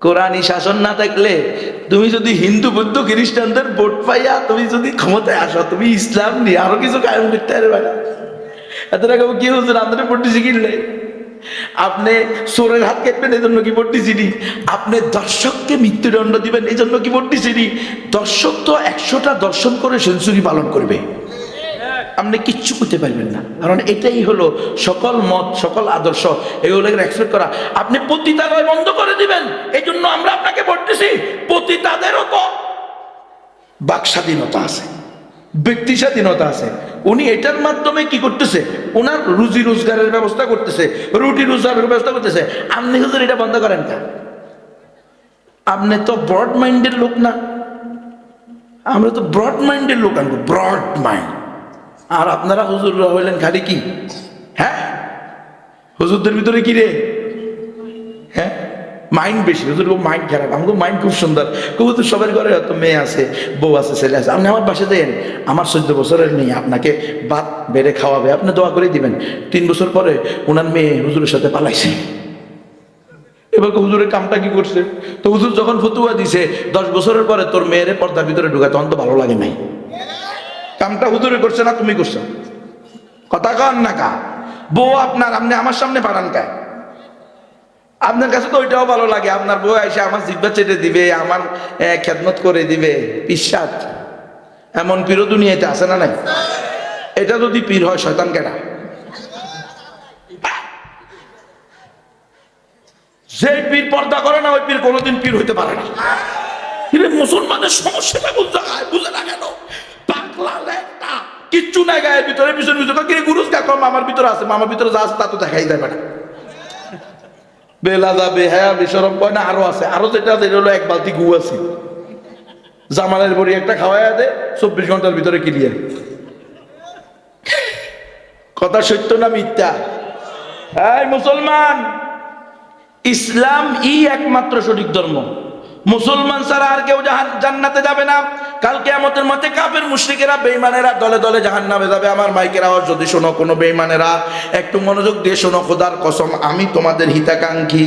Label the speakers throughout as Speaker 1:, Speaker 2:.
Speaker 1: কোরআনী শাসন না থাকলে তুমি যদি হিন্দু বৌদ্ধ খ্রিস্টানদের ভোট পাইয়া তুমি যদি ক্ষমতায় আসো, তুমি ইসলাম নিয়ে আরো কিছু কায়েম করতে পারবে না। এত টাকা কি হুজুর আমাদের ভোট দিছি কিনলে আপনি চোরের হাত কাটবেন এই জন্য কি ভোট দিছিনি? আপনি দর্শককে মৃত্যুদণ্ড দিবেন এই জন্য কি ভোট দিছিনি? দর্শক তো 100টা দর্শন করে সেঞ্চুরি পালন করবে, আপনি কিচ্ছু করতে পারবেন না। কারণ এটাই হলো সকল মত সকল আদর্শ এগুলোকে রেসপেক্ট করা। আপনি পতিতালয় বন্ধ করে দিবেন এই জন্য আমরা আপনাকে ভোট দিছি। পতিতাদেরও তো বাক স্বাধীনতা আছে, ব্যক্তি স্বাধীনতা আছে। উনি এটার মাধ্যমে কি করতেছে? ওনার রুজি রোজগারের ব্যবস্থা করতেছে, রুটি রোজগারের ব্যবস্থা করতেছে। আপনি হুজুর এটা বন্ধ করেন না, আপনি তো ব্রড মাইন্ডের লোক না। আমরা তো ব্রড মাইন্ডের লোক, আনবো ব্রড মাইন্ড। আর আপনারা হুজুররা হইলেন খালি কি, হ্যাঁ হুজুরদের ভিতরে কি রে, হ্যাঁ মাইন্ড বেশি। হুজুর মাইন্ড খারাপ, আমাকে মাইন্ড খুব সুন্দর। হুজুর সবার ঘরে হয়তো মেয়ে আছে, বউ আছে, ছেলে আছে। আপনি আমার পাশে দেন, আমার 14 বছরের মেয়ে আপনাকে ভাত বেড়ে খাওয়াবে, আপনি দোয়া করে দিবেন। 3 বছর পরে ওনার মেয়ে হুজুরের সাথে পালাইছে। এবার হুজুরের কামটা কি করছে? তো হুজুর যখন ফতুয়া দিছে 10 বছরের পরে তোর মেয়ের পর্দার ভিতরে ঢুকা, তখন তো ভালো লাগে নাই। কামটা হুজুরে করছে না তুমি করছো? কথা কন না কা বউ আপনার, আপনি আমার সামনে পাঠান কায়? আপনার কাছে তো ওইটাও ভালো লাগে, আপনার বউ এসে আমার জিহ্বা চেটে দিবে, আমার খেদমত করে দিবে। পিসাদ এমন পীর দুনিয়াতে আছে না নাই? এটা যদি পীর হয় শয়তান কেডা? যে পীর পর্দা করে না ওই পীর কোনোদিন পীর হইতে পারে না। মুসলমানের সমস্যাটা বুঝে না কেন? পাগলা একটা কিচ্ছু নাই গায়ের ভিতরে, পিছনের ভিতরে গুরুজ কাকর মামার ভিতরে আছে, মামার ভিতরে যা আছে তা তো দেখাই যাবে না। বেলা যাবে, হ্যাঁ বেসরম কয় না, আরো আছে, আরো যেটা হলো 1 বালতি গু আছে, জামালের বড়ি একটা খাওয়াই দে, 24 ঘন্টার ভিতরে ক্লিয়ার। কথা সত্য না মিথ্যা? এই মুসলমান, ইসলাম একমাত্র সঠিক ধর্ম। মুসলমান ছাড়া আর কেউ জান্নাতে যাবে না। কাল কিয়ামতের মাঠে কাফের মুশরিকেরা বেঈমানেরা দলে দলে জাহান্নামে যাবে। আমার মাইকের আওয়াজ যদি শোনো কোনো বেঈমানেরা, একটু মনোযোগ দিয়ে শোনো। খোদার কসম, আমি তোমাদের হিতাকাঙ্ক্ষী।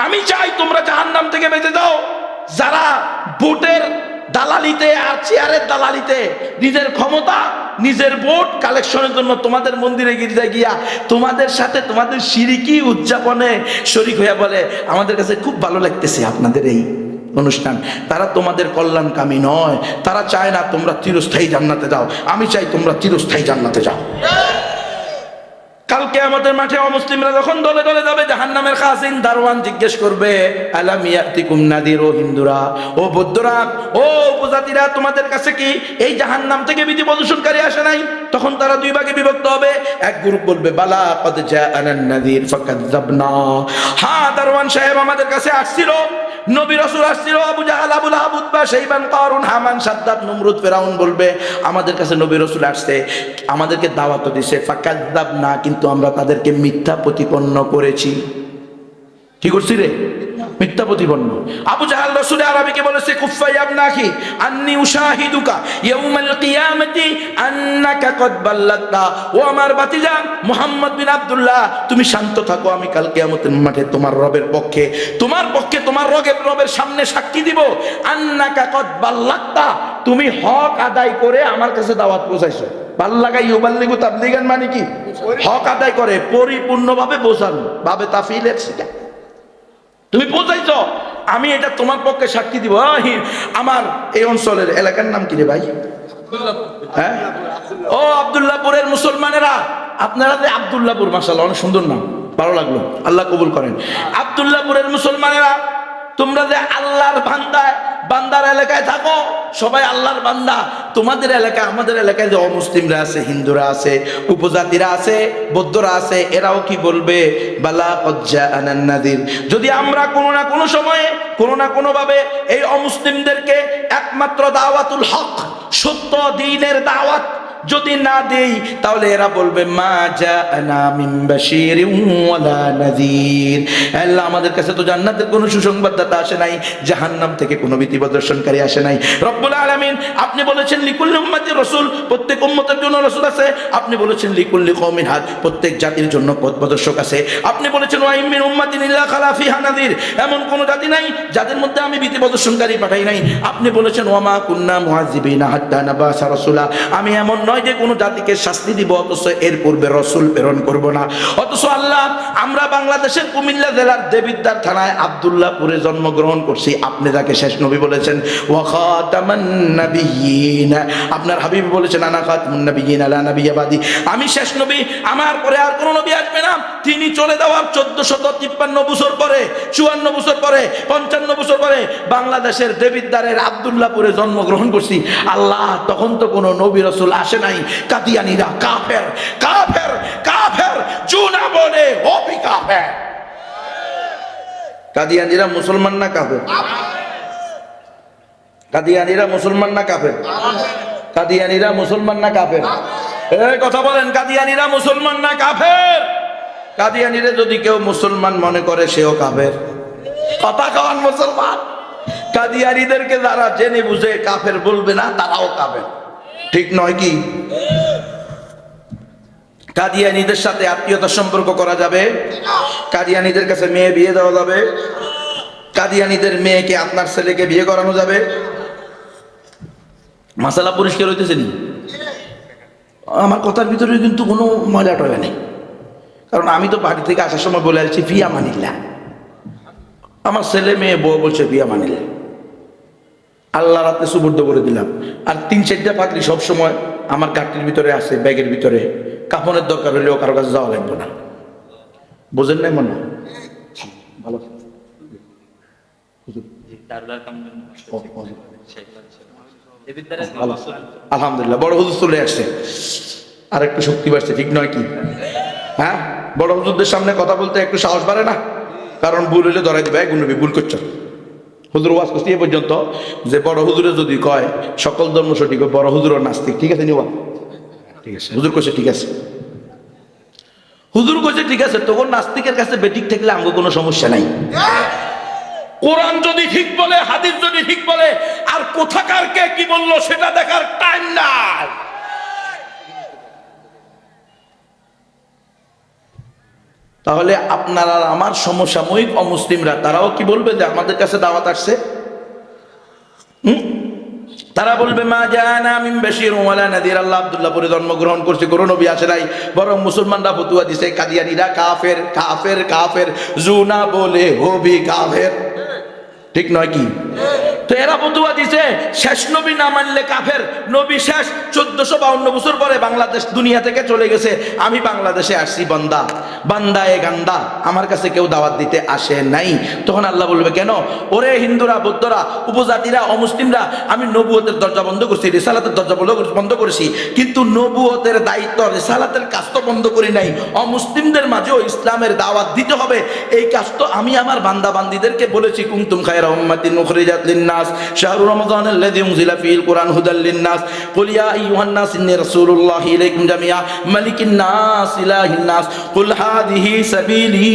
Speaker 1: আমি চাই তোমরা জাহান্নাম থেকে বেঁচে যাও। যারা ভোটের দালালিতে আর চেয়ারের দালালিতে নিজের ক্ষমতা নিজের ভোট কালেকশনের জন্য তোমাদের মন্দিরে গির্জায় গিয়া তোমাদের সাথে তোমাদের শিরকি উদযাপনে শরীক হইয়া বলে আমাদের কাছে খুব ভালো লাগতেছে আপনাদের এই অনুষ্ঠান, তারা তোমাদের কল্যাণকামী নয়। তারা চায় না তোমরা চিরস্থায়ী জান্নাতে যাও। আমি চাই তোমরা চিরস্থায়ী জান্নাতে যাও। কাল কিয়ামতের মাঠে অমুসলিমরা যখন দলে দলে যাবে, জাহান্নামের খাজিন দারওয়ান জিজ্ঞেস করবে আলাম ইয়াতিকুম নাদির, ও হিন্দুরা, ও বৌদ্ধরা, ও উপজাতিরা, তোমাদের কাছে কি এই জাহান্নাম থেকে বিধি প্রদর্শনকারী আসে নাই? তখন তারা 2 ভাগে বিভক্ত হবে। এক গ্রুপ বলবে বালা কদ জাআনান নাদির ফাকাযাবনা, হ্যাঁ দারওয়ান সাহেব আমাদের কাছে আসছিল, নবী রাসূল আসছিল। আবু জাহাল, আবু লাহাব, উতবা, শাইবান, কারুন, হামান, সাদ্দাত, নমরুদ, ফেরাউন বলবে আমাদের কাছে নবী রাসূল আসছে, আমাদেরকে দাওয়াত দিয়েছে, ফাকাযাবনা, কিন্তু আমরা তাদেরকে মিথ্যা প্রতিপন্ন করেছি। কি করছি রে? মিথ্যা প্রতিপন্ন। আবু জাহাল রাসূল আরবীকে বলেছে কুফা ইয়া ইবনা আখি আন্নী উশাহিদুকা ইয়াউমাল কিয়ামতি আন্নাকা কদ বাল্লাগতা, ও আমার ভাতিজা মুহাম্মদ বিন আব্দুল্লাহ, তুমি শান্ত থাকো, আমি কাল কিয়ামতের মাঠে তোমার রবের পক্ষে তোমার রবের সামনে সাক্ষী দিব আন্নাকা কদ বাল্লাগতা, তুমি হক আদায় করে আমার কাছে দাওয়াত পৌঁছাইছো। বাল্লাগা ইউবাল্লিগু তাবলীগান মানে কি? হক আদায় করে পরিপূর্ণভাবে বোঝানো, ভাবে তাফিলের শিখা তুমি পৌঁছাইছ, আমি এটা তোমার পক্ষে সাক্ষী দিব। আমার এই অঞ্চলের এলাকার নাম কি রে ভাই? হ্যাঁ, ও আব্দুল্লাহপুরের মুসলমানেরা, আপনারা যে আব্দুল্লাহপুর, মাশাআল্লাহ অনেক সুন্দর নাম, ভালো লাগলো, আল্লাহ কবুল করেন। আব্দুল্লাহপুরের মুসলমানেরা, তোমরা যে আল্লাহর বান্দার এলাকায় থাকো, সবাই আল্লাহর বান্দা। তোমাদের এলাকায় আমাদের এলাকায় যে অমুসলিমরা আছে, হিন্দুরা আছে, উপজাতিরা আছে, বৌদ্ধরা আছে, এরাও কি বলবে বালা কদ জাআনান নাদির। যদি আমরা কোনো না কোনো সময়ে কোনো না কোনো ভাবে এই অমুসলিমদেরকে একমাত্র দাওয়াতুল হক, সত্য দ্বীনের দাওয়াত যদি না দেই তাহলে এরা বলবে মা জাআনা মিন বাশীরিন ওয়ালা নাযীর। আল্লাহ আমাদের কাছে তো জান্নাতের কোনো সুসংবাদদাতা আসে নাই, জাহান্নাম থেকে কোনো ভীতি প্রদর্শনকারী আসে নাই। রব্বুল আলামিন আপনি বলেছেন লিকুল্লি উম্মতির রাসূল, প্রত্যেক উম্মতের জন্য রাসূল আছে। আপনি বলেছেন লিকুল্লি কওমিন হাদ, প্রত্যেক জাতির জন্য পথ প্রদর্শক আছে। আপনি বলেছেন ওয়া মিন উম্মাতিন ইল্লা খালা ফিহা নাযীর, এমন কোন জাতি নাই যাদের মধ্যে আমি ভীতি প্রদর্শনকারী পাঠাই নাই। আপনি বলেছেন ওয়া মা কুন্না মুআযিবিনা হাত্তা নাবাসা রাসূলা, আমি এমন নয় যে কোনো জাতিকে শাস্তি দিব অথচ এর পূর্বে রাসূল প্রেরণ করব না। অথচ আল্লাহ আমরা বাংলাদেশের কুমিল্লা জেলার দেবিদ্বার থানায় আব্দুল্লাহপুরে জন্মগ্রহণ করছি, আপনি যাকে শেষ নবী বলেছেন ওয়া খাতামান নাবিয়্যিন, আপনার হাবিব বলেছেন আনা খাতামুন নাবিয়্যিন লা নাবিয়্যা বাদি, আমি শেষ নবী, আমার পরে আর কোনো নবী আসবে না। তিনি চলে যাওয়ার 1453 বছর পরে, 54 বছর পরে, 55 বছর পরে বাংলাদেশের দেবিদ্বারের আব্দুল্লাহপুরে জন্মগ্রহণ করছি। আল্লাহ তখন তো কোনো নবী রাসূল আসে নাই। কাদিয়ানীরা কাফের, কাফের, কাফের, জুনা বলে ওপি কাফের। কাদিয়ানীরা মুসলমান না কাফের? কাদিয়ানীরা মুসলমান না কাফের? কাদিয়ানীরা মুসলমান না কাফের? এই কথা বলেন, কাদিয়ানীরা মুসলমান না কাফের? কাদিয়ানীরা যদি কেউ মুসলমান মনে করে সেও কাফের। কথা কন মুসলমান। কাদিয়ানীদেরকে যারা জেনে বুঝে কাফের বলবে না তারাও কাফের, ঠিক নয় কি? কাদিয়ানীদের সাথে আত্মীয়তার সম্পর্ক করা যাবে? কাদিয়ানীদের কাছে মেয়ে বিয়ে দেওয়া যাবে? কাদিয়ানীদের মেয়েকে আপনার ছেলেকে বিয়ে করানো যাবে? মাসালা পরিষ্কার হইতেছে নি? আমার কথার ভিতরে কিন্তু কোনো ময়লা টয়লা নেই, কারণ আমি তো বাড়ি থেকে আসার সময় বলে আসছি ফিয়া মানিল্লা। আমার ছেলে মেয়ে বউ বলছে ফিয়া মানিল্লা, আল্লাহ রাতে সুবর্দ করে দিলাম। আর 3-4টা পাগড়ি সবসময় আমার গাড়ির ভিতরে আছে, ব্যাগের ভিতরে, কাফনের দরকার হলেও কারো কাছে যাওয়া লাগবে না। বোঝেন নাই মনে? ভালো আলহামদুলিল্লাহ, বড় হুজুর চলে আসছে, আর একটু শক্তি বাড়ছে, ঠিক নয় কি? হ্যাঁ, বড় হুজুরদের সামনে কথা বলতে একটু সাহস বাড়ে না? কারণ ভুল হইলে ধরাই দিবে, গুনবি ভুল করছো। হুজুর ওয়াজ করছি এ পর্যন্ত যে বড় হুজুরে যদি কয় সকল ধর্ম সঠিক, বড় হুজুরও নাস্তিক, ঠিক আছে নিবা? ঠিক আছে, হুজুর কইছে ঠিক আছে, হুজুর কইছে ঠিক আছে। তখন নাস্তিকের কাছে বেঠিক থাকলে আমাকে কোনো সমস্যা নাই। কোরআন যদি ঠিক বলে, হাদিস যদি ঠিক বলে, আর কোথাকার কে কি বললো সেটা দেখার টাইম নাই। তাহলে আপনার আর আমার সমসাময়িক অমুসলিমরা তারাও কি বলবে যে আমাদের কাছে দাওয়াত আসছে? তারা বলবে মা জাআনা মিন বাশীরিন ওয়ালা নাযীর, আল্লাহ আব্দুল্লাহপুরে জন্মগ্রহণ করছে, কোনো নবী আসে নাই, বরং মুসলমানরা ফতোয়া দিছে কাদিয়ানীরা কাফের, কাফের, কাফের, জুনা বলে ও ভি কাফের, ঠিক নয় কি? তো এরা ফতোয়া দিছে শেষ নবী না মানলে কাফের। নবী শেষ 1452 বছর পরে বাংলাদেশ দুনিয়া থেকে চলে গেছে, আমি বাংলাদেশে আসছি বান্দা, বান্দায়ে গান্দা, আমার কাছে কেউ দাওয়াত দিতে আসে নাই। তখন আল্লাহ বলবে কেন? ওরে হিন্দুরা, বৌদ্ধরা, উপজাতিরা, অমুসলিমরা, আমি নবুয়তের দরজা বন্ধ করছি, রিসালাতের দরজা বন্ধ করেছি, কিন্তু নবুয়তের দায়িত্ব, রিসালাতের কাজ তো বন্ধ করি নাই। অমুসলিমদের মাঝেও ইসলামের দাওয়াত দিতে হবে, এই কাজ তো আমি আমার বান্দা বান্দীদেরকে বলেছি। কুনতুম খায়রা উম্মাতিন উখরিজাত লিন-নাস শাহরু রমাদানাল্লাযী উনজিলা ফীহিল কুরআন হুদাল লিন-নাস কুল ইয়া আইয়ুহান নাস ইন্নী রাসূলুল্লাহি ইলাইকুম জামিআ মালিকিন নাস ইলাহিন নাস কুল হাযিহি সাবিলি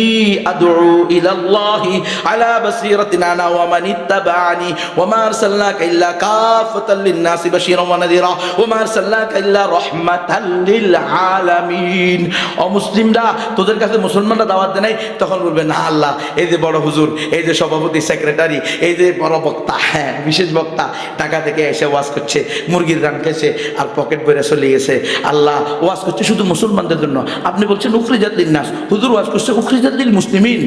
Speaker 1: আদউ ইলাল্লাহি আলা বাসীরাতিন আনা ওয়া মান ইত্তাবা'আনি ওয়া মা আরসালনাকা ইল্লা কাফাতাল লিন-নাসি বাশীরান ওয়া নাযীরা ওয়া মা আরসালনাকা ইল্লা রাহমাতাল লিল আলামিন। অমুসলিমরা তোদের কাছে মুসলমানরা দাওয়াত দেয় নাই? তখন বলবে না আল্লাহ, এই যে বড় হুজুর, এই যে সভাপতি, সেক্রেটারি, এই যে বড় বক্তা, হ্যাঁ বিশেষ বক্তা, টাকা থেকে এসে ওয়াজ করছে, মুরগির রান খেয়েছে আর পকেট ভরে চলে গেছে। আল্লাহ ওয়াজ করছে শুধু মুসলমানদের জন্য, আপনি বলছেন উখরিজাত লিন-নাস, হুজুর ওয়াজ করছে উখরিজাত লিল মুসলিমিন।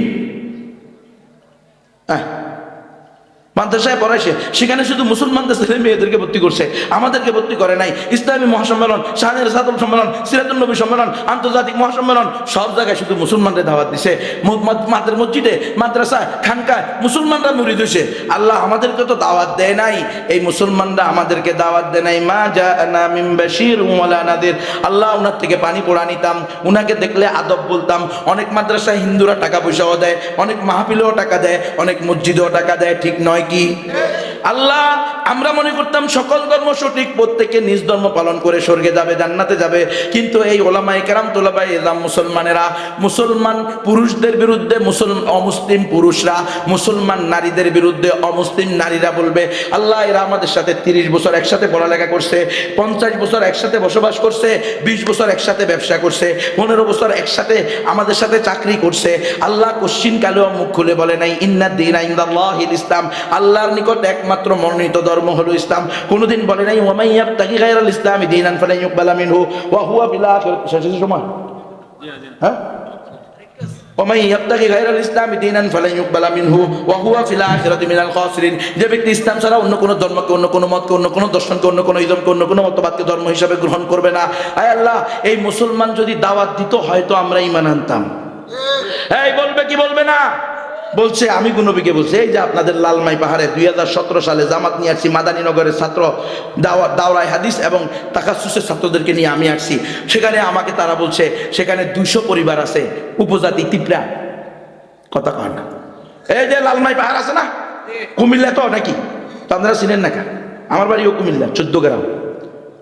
Speaker 1: মাদ্রাসায় পড়াইছে, সেখানে শুধু মুসলমানদের ছেলে মেয়েদেরকে ভর্তি করছে, আমাদেরকে ভর্তি করে নাই। ইসলামী মহাসম্মেলন, শাহনের সাদুল সম্মেলন, সিরাতুন নবী সম্মেলন, আন্তর্জাতিক মহাসম্মেলন, সব জায়গায় শুধু মুসলমানদের দাওয়াত দিছে। মসজিদে, মাদ্রাসায়, খানকায় মুসলমানরা মুরিদ হইছে। আল্লাহ আমাদেরকে তো দাওয়াত দেয় নাই, এই মুসলমানরা আমাদেরকে দাওয়াত দেয় নাই। মা জাআনা মিন বাশীরিন ওয়ালা নাযীর, আল্লাহ ওনার থেকে পানি পোড়া নিতাম, উনাকে দেখলে আদব বলতাম। অনেক মাদ্রাসায় হিন্দুরা টাকা পয়সাও দেয়, অনেক মাহফিলেও টাকা দেয়, অনেক মসজিদেও টাকা দেয়, ঠিক নয় কি? আল্লাহ, আমরা মনে করতাম সকল ধর্ম সঠিক, প্রত্যেকে নিজ ধর্ম পালন করে স্বর্গে যাবে, জান্নাতে যাবে। কিন্তু এই ওলামায়ে কেরাম, তোলাবায়ে ইলম, মুসলমানেরা, মুসলমান পুরুষদের বিরুদ্ধে অমুসলিম পুরুষরা, মুসলমান নারীদের বিরুদ্ধে অমুসলিম নারীরা বলবে, আল্লাহ এরা আমাদের সাথে 30 বছর একসাথে পড়ালেখা করছে, 50 বছর একসাথে বসবাস করছে, 20 বছর একসাথে ব্যবসা করছে, 15 বছর একসাথে আমাদের সাথে চাকরি করছে। আল্লাহ কোশ্চিন কালেও মুখ খুলে বলে নাই ইন্না দীনা ইনদাল্লাহিল ইসলাম, আল্লাহর নিকট একমাত্র মনোনীত ধর্ম হলো ইসলাম। কোনোদিন বলে নাই ওয়া মান ইয়াবতাগি গায়রাল ইসলামি দীনান ফালান ইউকবালা মিনহু ওয়া হুয়া ফিল আখিরাতি, শেষের সময় হ্যাঁ, ওয়ামান ইয়াবতাগি গায়রাল ইসলামি দীনান ফালান ইউকবালা মিনহু ওয়া হুয়া ফিল আখিরাতি মিনাল খাসিরিন। যে ব্যক্তি ইসলাম ছাড়া অন্য কোনো ধর্মকে, অন্য কোনো মতকে, অন্য কোনো দর্শনকে, অন্য কোনো ইজমকে, অন্য কোনো মতবাদকে ধর্ম হিসাবে গ্রহণ করবে না। আয় আল্লাহ, এই মুসলমান যদি দাওয়াত দিত হয়তো আমরা ঈমান আনতাম। এই বলবে কি বলবে না? বলছে, আমি নবীকে বলছে, এই যে আপনাদের লালমাই পাহাড়ে 2017 সালে জামাত নিয়ে আসছি, মাদানীনগরের ছাত্র দাওরায়ে হাদিস এবং তাকাসসুসের ছাত্রদেরকে নিয়ে আমি আসছি। সেখানে আমাকে তারা বলছে সেখানে 200 পরিবার আছে, উপজাতি তিপড়া। কথা কয় না? এই যে লালমাই পাহাড় আছে না, কুমিল্লা তো নাকি, তো আপনারা চিনেন না? আমার বাড়িও কুমিল্লা, 14 গ্রাম।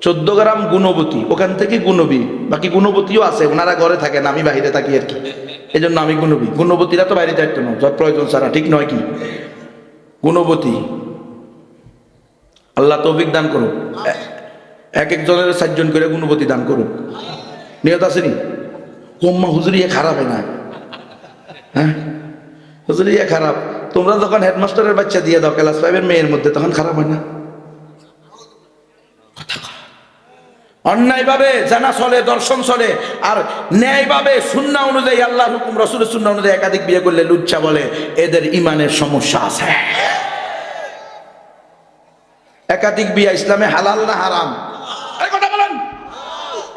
Speaker 1: 14 গ্রাম গুণবতী, ওখান থেকে গুণবী, বাকি গুণবতীও আছে, ওনারা ঘরে থাকেন, আমি বাইরে থাকি আর কি, এই জন্য আমি গুণবী। গুণবতীরা তো বাইরে থাকতো না, যত প্রয়োজন ছাড়া, ঠিক নয় কি? গুণবতী, আল্লাহ তৌফিক দান করুক, এক একজনের 4 জন করে গুণবতী দান করুক। নিয়ত আসেনি? কোম্মা হুজুরিয়া খারাপ হয় না? হ্যাঁ, হুজুরিয়া খারাপ। তোমরা যখন হেডমাস্টারের বাচ্চা দিয়ে দাও ক্লাস 5 এর মেয়ের মধ্যে, তখন খারাপ হয় না? অন্যায়ভাবে জানা চলে, দর্শন চলে, আর ন্যায়ভাবে সুন্নাহ অনুযায়ী, আল্লাহর হুকুম রাসূলের সুন্নাহ অনুযায়ী একাধিক বিয়ে করলে লুচ্চা বলে এদের ইমানের সমস্যা আছে। একাধিক বিয়ে ইসলামে হালাল না হারাম? এই কথা বলেন।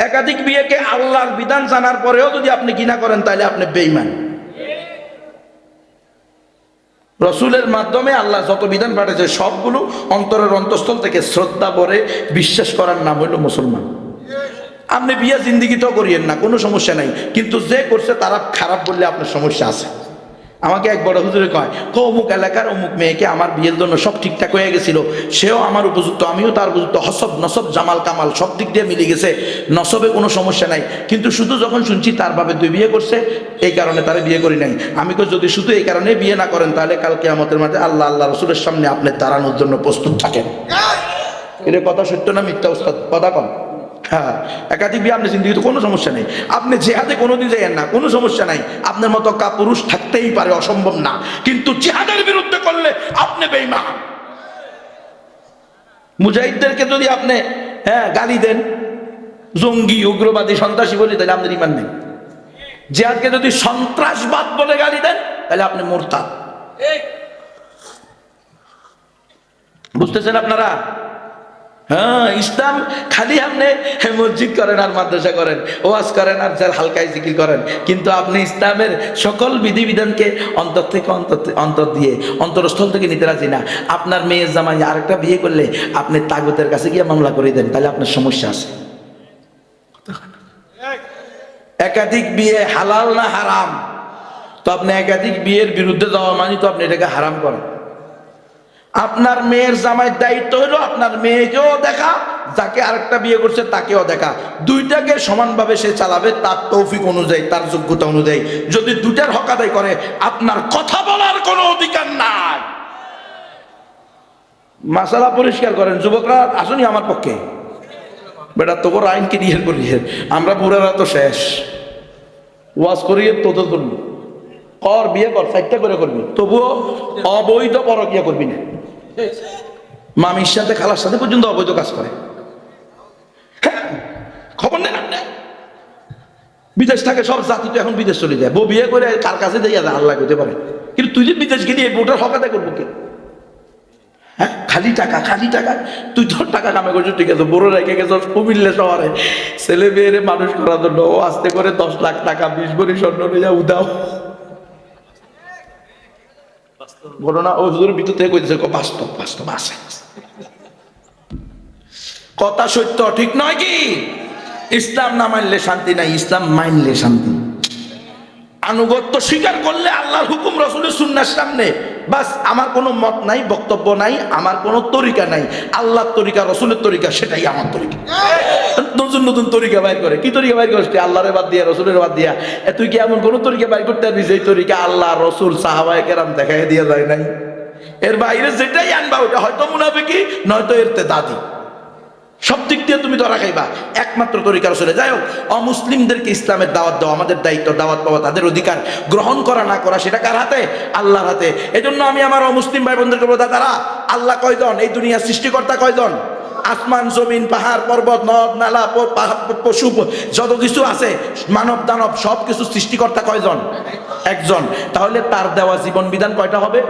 Speaker 1: একাধিক বিয়েকে আল্লাহর বিধান জানার পরেও যদি আপনি ঘৃণা করেন, তাহলে আপনি বেঈমান। রসুলের মাধ্যমে আল্লাহ যত বিধান পাঠিয়েছে সবগুলো অন্তরের অন্তঃস্থল থেকে শ্রদ্ধা ভরে বিশ্বাস করার নাম হইল মুসলমান। আপনি বিয়ে জিন্দিগিতেও করিয়েন না, কোনো সমস্যা নাই, কিন্তু যে করছে তারা খারাপ বললে আপনার সমস্যা আছে। আমাকে এক বড় হুজুরে কয়, অমুক এলাকার অমুক মেয়েকে আমার বিয়ের জন্য সব ঠিকঠাক হয়ে গেছিল, সেও আমার উপযুক্ত, আমিও তার উপযুক্ত, হসব নসব জামাল কামাল সব দিক দিয়ে মিলে গেছে, নসবে কোনো সমস্যা নাই, কিন্তু শুধু যখন শুনছি তার ভাবে 2 বিয়ে করছে, এই কারণে তারা বিয়ে করি নাই। আমি কই, যদি শুধু এই কারণে বিয়ে না করেন, তাহলে কাল কিয়ামতের মাঠে আল্লাহ রসুলের সামনে আপনি দাঁড়ানোর জন্য প্রস্তুত থাকেন। এটা কথা সত্য না মিথ্যা উস্তাদ? কথা কম। হ্যাঁ, একাধিক বিয়ে আপনি জিন্দিগিতে কোনো সমস্যা নেই, আপনি জিহাদে কোনোদিন যাইয়েন না, কোনো সমস্যা নাই, আপনার মতো পুরুষ থাকতেই পারে, অসম্ভব না, কিন্তু জিহাদের বিরুদ্ধে করলে আপনি বেঈমান। মুজাহিদদেরকে যদি আপনি গালি দেন, জঙ্গি, উগ্রবাদী, সন্ত্রাসী বলি, তাহলে আপনার ঈমান নেই। জিহাদকে যদি সন্ত্রাসবাদ বলে গালি দেন, তাহলে আপনি মুরতাদ। বুঝতেছেন আপনারা? হ্যাঁ, ইসলাম খালি আপনি মসজিদ করেন আর মাদ্রাসা করেন, ওয়াজ করেন আর যার হালকায় জিকির করেন, কিন্তু আপনি ইসলামের সকল বিধিবিধানকে অন্তর থেকে অন্তর দিয়ে অন্তরস্থল থেকে নিতে রাজি না। আপনার মেয়ের জামাই আরেকটা বিয়ে করলে আপনি তাগুতের কাছে গিয়ে মামলা করে দেন, তাহলে আপনার সমস্যা আছে। একাধিক বিয়ে হালাল না হারাম? তো আপনি একাধিক বিয়ের বিরুদ্ধে যাওয়া মানে তো আপনি এটাকে হারাম করেন। আপনার মেয়ের জামাইয়ের দায়িত্ব হলো আপনার মেয়েকেও দেখা, যাকে আরেকটা বিয়ে করছে তাকেও দেখা, দুইটাকে সমানভাবে সে চালাবে তার তৌফিক অনুযায়ী, তার যোগ্যতা অনুযায়ী। যদি দুটার হক আদায় করে, আপনার কথা বলার কোনো অধিকার নাই। মাসালা পরিষ্কার করেন যুবকরা, আসুনি আমার পক্ষে। বেটা তোর আইন ক্লিয়ার করিয়ে, আমরা বুড়ারা তো শেষ, ওয়াজ করিয়ে তোদের জন্য কর, বিয়ে কর, 4টা করে করবি, তবুও অবৈধ পরকিয়া করবি না। মামির সাথে খালার সাথে পর্যন্ত অবৈধ কাজ করে। খবর নেন আপনি? বিদেশ থাকে সব জাতি তো এখন বিদেশ চলে যায়, বউ বিয়ে করে কার কাছে দিয়ে যায় আল্লাহ করতে পারে, কিন্তু তুই যে বিদেশ গেলি এই বউটার হক আদায় করবো কে? হ্যাঁ, খালি টাকা, খালি টাকা। তুই তোর টাকা কামে করছিস, ঠিক আছে, বড় রেখে গেছ কুমিল্লা শহরে ছেলে মেয়েরে মানুষ করার জন্য, ও আস্তে করে 10 লাখ টাকা 20 ভরি স্বর্ণ নিয়ে যা উদাও ঘটনা ও হুজুরের ভিতর থেকে কইতেছে, বাস্তব বাস্তব আছে, কথা সত্য, ঠিক নয় কি? ইসলাম না মানলে শান্তি নাই, ইসলাম মানলে শান্তি। আনুগত্য স্বীকার করলে আল্লাহর হুকুম রাসূলের সুন্নাহর সামনে বাস আমার কোনো মত নাই, বক্তব্য নাই, আমার কোনো তরিকা নাই, আল্লাহর তরিকা রসুলের তরিকা সেটাই আমার তরিকা। নতুন নতুন তরিকা বাইর করে, কি তরিকা বাইর করছে? আল্লাহরে বাদ দিয়া, রসুলের বাদ দিয়া। তুই কি এমন কোনো তরিকা বাইর করতে পারবি যে তরিকা আল্লাহ রসুল সাহাবায়ে কেরাম দেখাই দিয়া যায় নাই? এর বাইরে যেটাই আনবা ওটা হয়তো মুনাফিকি, নয়তো ইরতেদাদি। সব দিক দিয়ে তুমি ধরা খাইবা, একমাত্র তরিকা রসুলে। যাই হোক, অমুসলিমদেরকে ইসলামের দাওয়াত দাও, আমাদের দায়িত্ব দাওয়াত পাওয়া, তাদের অধিকার গ্রহণ করা না করা সেটা কার হাতে? আল্লাহর হাতে। এজন্য আমি আমার অমুসলিম ভাই বোনদেরকে বলবো, দাদারা, আল্লাহ কয়জন? এই দুনিয়ার সৃষ্টিকর্তা কয়জন? আসমান জমিন পাহাড় পর্বত নদ নালা পশু যত কিছু আছে, মানব দানব সব কিছু সৃষ্টিকর্তা কয়জন? একজন। তাহলে তার দেওয়া জীবন বিধান কয়টা হবে?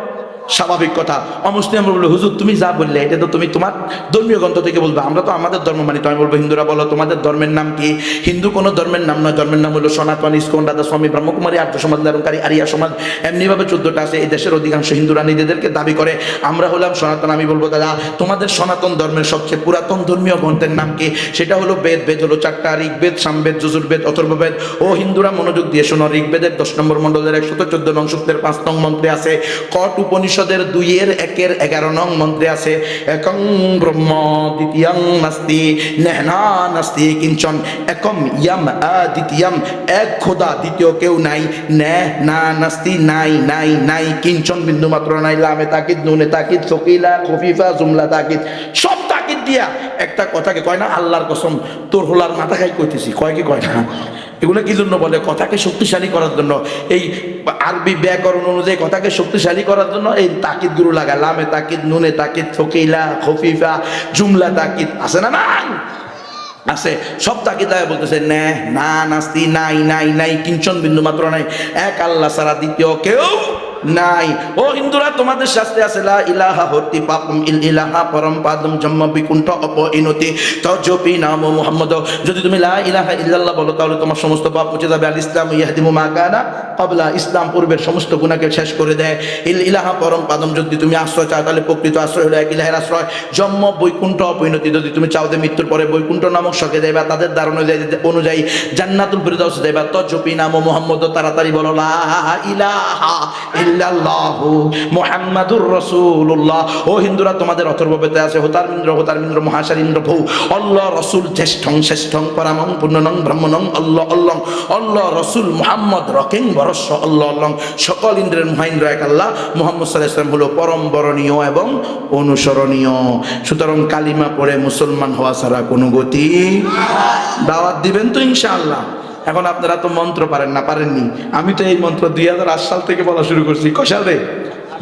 Speaker 1: স্বাভাবিক কথা। অমুসলিম বললো, হুজুর তুমি যা বললে এটা তো তুমি তোমার ধর্মীয় গ্রন্থ থেকে বলবে, আমরা তো আমাদের ধর্ম মানি। তো আমি বলবো, হিন্দুরা বলো তোমাদের ধর্মের নাম কি? হিন্দু কোনো ধর্মের নাম নয়, ধর্মের নাম হলো সনাতন, ইস্কন, রাধা স্বামী, ব্রহ্মকুমারী, আর্য সমাজ, নিরঙ্কারী, আরিয়া সমাজ, এমনিভাবে 14টা আছে। এই দেশের অধিকাংশ হিন্দুরা নিজেদেরকে দাবি করে আমরা হলাম সনাতন। আমি বলবো, দাদা তোমাদের সনাতন ধর্মের সবচেয়ে পুরাতন ধর্মীয় গ্রন্থের নাম কি? সেটা হলো বেদ। বেদ হলো 4টা, ঋগ্বেদ, সামবেদ, যজুর্বেদ, অথর্ববেদ। ও হিন্দুরা মনোযোগ দিয়ে শোনো, ঋগ্বেদের 10 নম্বর মণ্ডলের 114 নং সূক্তের 5 নং মন্ত্রে আছে, কট উপনিষদের 2-এর 1-এর 11 নং মন্ত্রে আছে, একং ব্রহ্ম দ্বিতীয়ং নাস্তি নেহনা নাস্তি কিঞ্চন, একম ইয়াম দ্বিতীয়ম, এক খোদা, দ্বিতীয় কেউ নাই, নেহ না নাস্তি, নাই নাই নাই, কিঞ্চন বিন্দু মাত্র নাই, লামে তাকিদ, নুনে তাকিদ, সকিলা খফিফা, জুমলা তাকিদ, সব তাকিদ দিয়া একটা কথাকে কয় না, আল্লাহর কসম তোর হোলার মাথা খাই কইতেছি, কয় কি কয় না? এগুলো কি জন্য বলে? কথাকে শক্তিশালী করার জন্য। এই আরবি ব্যাকরণ অনুযায়ী কথাকে শক্তিশালী করার জন্য এই তাকিদ গুলো লাগায়, লামে তাকিদ, নুনে তাকিদ, সকিলা খফিফা, জুমলা তাকিদ আছে না? নাই আছে, সব তাকিদ লাগে বলতেছে নে না নাস্তি, নাই নাই নাই, কিঞ্চন বিন্দু মাত্র নাই, এক আল্লাহ ছাড়া দ্বিতীয় কেউ নাই। ও হিন্দুরা, তোমাদের শাস্ত্রে আছে লা ইলাহা হতি পাপম ইল ইলাহা পরম পাদম জন্ম বিকুণ্ঠ অপইনতি তজপি নাম মুহাম্মদ। যদি তুমি লা ইলাহা ইল্লাল্লাহ বলো তাহলে তোমার সমস্ত পাপ মুছে যাবে। আল ইসলাম ইয়াহদিমু মা কানা ক্বাবলা, ইসলাম পূর্বের সমস্ত গুনাহকে শেষ করে দেয়। ইল ইলাহা পরম পাদম, যদি তুমি আশ্রয় চাও তাহলে প্রকৃত আশ্রয় হলো এক ইলাহের আশ্রয়। জন্ম বৈকুণ্ঠ অপরিণতি, যদি তুমি চাও যে মৃত্যুর পরে বৈকুণ্ঠ নামক স্বর্গে যাইবা, তাদের ধারণা অনুযায়ী জান্নাতুল ফিরদাউস যাইবা। তজপি নাম মুহাম্মদ, তাড়াতাড়ি বলো লা ইলাহা ইল্লাল্লাহু মুহাম্মাদুর রাসূলুল্লাহ। ও হিন্দুরা, তোমাদের অথর্ববেদে আছে হোতারমিন্দ্র মহাশারিন্দ্র ভৌ আল্লাহ রসুল জ্যেষ্ঠং শ্রেষ্ঠং পরামং পূর্ণনং ব্রহ্মণং আল্লাহ অল্লং আল্লাহ রসুল মুহাম্মদ রকেং বরস্য আল্লাহ অল্লং। সকল ইন্দ্রের মহাইন্দ্র এক আল্লাহ, মুহাম্মদ সাল্লাল্লাহু আলাইহি ওয়াসাল্লাম হলো পরম বরণীয় এবং অনুসরণীয়। সুতরাং কালিমা পড়ে মুসলমান হওয়া ছাড়া কোনো গতি। দাওয়াত দিবেন তো ইনশাআল্লাহ। এখন আপনারা তো মন্ত্র পারেন না, পারেননি। আমি তো এই মন্ত্র 2008 সাল থেকে বলা শুরু করছি। কয় সালে?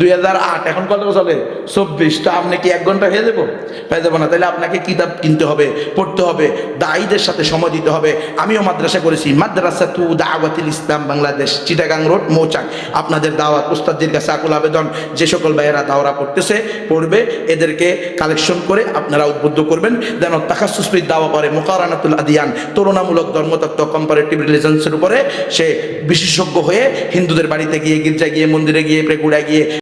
Speaker 1: 2008। এখন কত চলে? 24টা। আপনি কি 1 ঘন্টা হয়ে যাবো? হয়ে যাবো না। তাহলে আপনাকে কিতাব কিনতে হবে, পড়তে হবে, দায়ীদের সাথে সময় দিতে হবে। আমিও মাদ্রাসা করেছি, মাদ্রাসা তু দাওয়াতুল ইসলাম বাংলাদেশ, চিটাগাং রোড, মৌচাক। আপনাদের দাওয়াত, উস্তাদদের কাছে আকুল আবেদন, যে সকল ভাইয়েরা দাওরা পড়তেছে পড়বে, এদেরকে কালেকশন করে আপনারা উদ্বুদ্ধ করবেন যেন তাখাসসুস দাওয়া পড়ে, মুকারানাতুল আদিয়ান, তুলনামূলক ধর্মতত্ত্ব, কম্পারেটিভ রিলিজিয়ন্সের উপরে সে বিশেষজ্ঞ হয়ে হিন্দুদের বাড়িতে গিয়ে, গির্জা গিয়ে, মন্দিরে গিয়ে, প্রেগুড়ায় গিয়ে